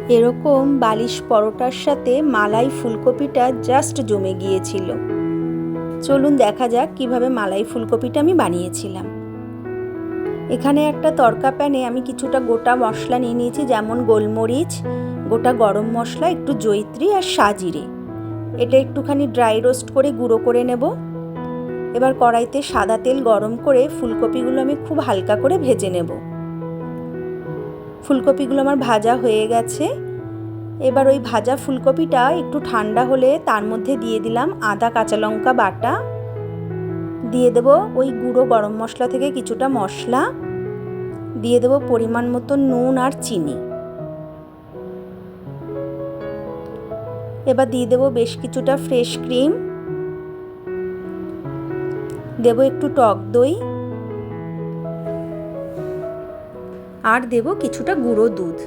এরকম বালিশ পরোটার সাথে মালাই ফুলকপিটা জাস্ট জমে গিয়েছিল। চলুন দেখা যাক কিভাবে মালাই ফুলকপিটা আমি বানিয়েছিলাম। এখানে একটা তড়কা প্যানে আমি কিছুটা গোটা মশলা নিয়ে নিয়েছি, যেমন গোলমরিচ, গোটা গরম মশলা, একটু জয়িত্রী আর সাজিরে। এটা একটুখানি ড্রাই রোস্ট করে গুঁড়ো করে নেব। এবার কড়াইতে সাদা তেল গরম করে ফুলকপিগুলো আমি খুব হালকা করে ভেজে নেব। ফুলকপিগুলো আমার ভাজা হয়ে গেছে। এবার ওই ভাজা ফুলকপিটা একটু ঠান্ডা হলে তার মধ্যে দিয়ে দিলাম আদা কাঁচা লঙ্কা বাটা, দিয়ে দেব ওই গুঁড়ো গরম মশলা থেকে কিছুটা মশলা, দিয়ে দেব পরিমাণ মতো নুন আর চিনি। এবার দিয়ে দেব বেশ কিছুটা ফ্রেশ ক্রিম, দেব একটু টক দই আর দেব কিছুটা গুঁড়ো দুধ।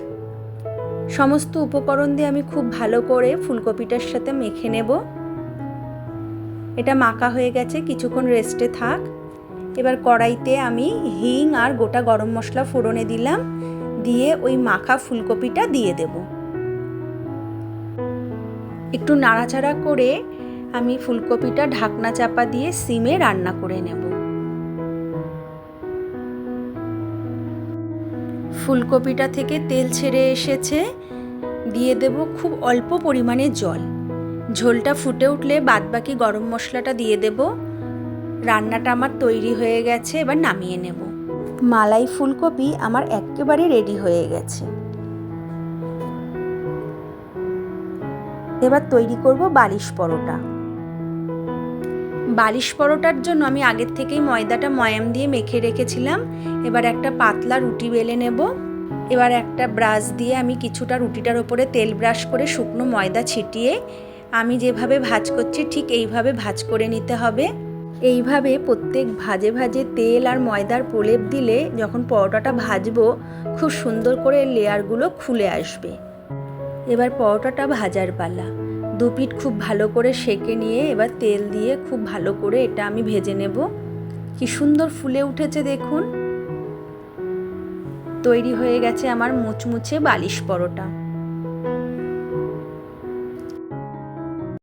সমস্ত উপকরণ দিয়ে আমি খুব ভালো করে ফুলকপিটার সাথে মেখে নেব। এটা মাখা হয়ে গেছে, কিছুক্ষণ রেস্টে থাক। এবার কড়াইতে আমি হিং আর গোটা গরম মশলা ফোড়নে দিলাম, দিয়ে ওই মাখা ফুলকপিটা দিয়ে দেব। একটু নাড়াচাড়া করে আমি ফুলকপিটা ঢাকনা চাপা দিয়ে সিমে রান্না করে নেব। ফুলকপিটা থেকে তেল ছেড়ে এসেছে, দিয়ে দেব খুব অল্প পরিমাণে জল। ঝোলটা ফুটে উঠলে বাদবাকি গরম মশলাটা দিয়ে দেব। রান্নাটা আমার তৈরি হয়ে গেছে, এবার নামিয়ে নেব। মালাই ফুলকপি আমার একেবারে রেডি হয়ে গেছে। এবার তৈরি করব বালিশ পরোটা। বালিশ পরোটার জন্য আমি আগের থেকেই ময়দাটা ময়াম দিয়ে মেখে রেখেছিলাম। এবার একটা পাতলা রুটি বেলে নেব। এবার একটা ব্রাশ দিয়ে আমি কিছুটা রুটিটার ওপরে তেল ব্রাশ করে শুকনো ময়দা ছিটিয়ে আমি যেভাবে ভাঁজ করছি ঠিক এইভাবে ভাঁজ করে নিতে হবে। এইভাবে প্রত্যেক ভাজে ভাজে তেল আর ময়দার প্রলেপ দিলে যখন পরোটাটা ভাজবো খুব সুন্দর করে লেয়ারগুলো খুলে আসবে। এবার পরোটাটা ভাজার পালা। দুপিঠ খুব ভালো করে সেঁকে নিয়ে এবার তেল দিয়ে খুব ভালো করে এটা আমি ভেজে নেব। কি সুন্দর ফুলে উঠেছে দেখুন। তৈরি হয়ে গেছে আমার মুচমুচে বালিশ পরোটা।